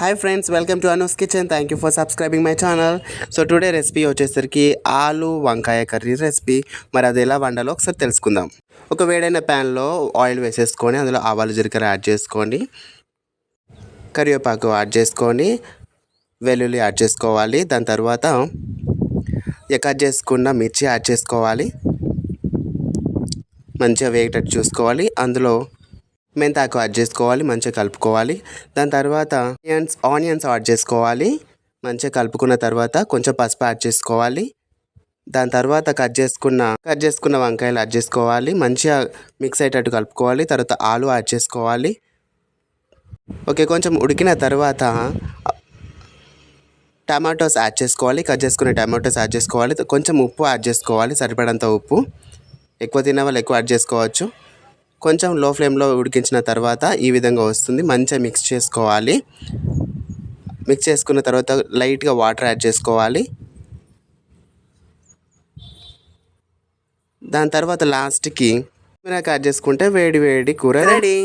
Hi friends, welcome to Anu's kitchen. Thank you for subscribing my channel. So today recipe వచ్చేసరికి ఆలు వంకాయ curry recipe. మరి అది ఎలా వండాలో ఒకసారి తెలుసుకుందాం. ఒక వేడైన ప్యాన్లో ఆయిల్ వేసేసుకొని అందులో ఆవాలు జీలకర్ర యాడ్ చేసుకోండి, కరివేపాకు యాడ్ చేసుకొని వెల్లుల్లి యాడ్ చేసుకోవాలి. దాని తర్వాత కట్ చేసుకున్న మిర్చి యాడ్ చేసుకోవాలి. మంచిగా వేగేటట్టు చూసుకోవాలి. అందులో మెంతాకు యాడ్ చేసుకోవాలి, మంచిగా కలుపుకోవాలి. దాని తర్వాత ఆనియన్స్ యాడ్ చేసుకోవాలి. మంచిగా కలుపుకున్న తర్వాత కొంచెం పసుపు యాడ్ చేసుకోవాలి. దాని తర్వాత కట్ చేసుకున్న వంకాయలు యాడ్ చేసుకోవాలి. మంచిగా మిక్స్ అయ్యేటట్టు కలుపుకోవాలి. తర్వాత ఆలు యాడ్ చేసుకోవాలి. ఓకే, కొంచెం ఉడికిన తర్వాత టమాటోస్ యాడ్ చేసుకోవాలి. కట్ చేసుకున్న టమాటోస్ యాడ్ చేసుకోవాలి. కొంచెం ఉప్పు యాడ్ చేసుకోవాలి, సరిపడంత ఉప్పు. ఎక్కువ తినే వాళ్ళు ఎక్కువ యాడ్ చేసుకోవచ్చు. కొంచెం లో ఫ్లేమ్లో ఉడికించిన తర్వాత ఈ విధంగా వస్తుంది. మంచిగా మిక్స్ చేసుకోవాలి. మిక్స్ చేసుకున్న తర్వాత లైట్గా వాటర్ యాడ్ చేసుకోవాలి. దాని తర్వాత లాస్ట్కి యాడ్ చేసుకుంటే వేడి వేడి కూర రెడీ.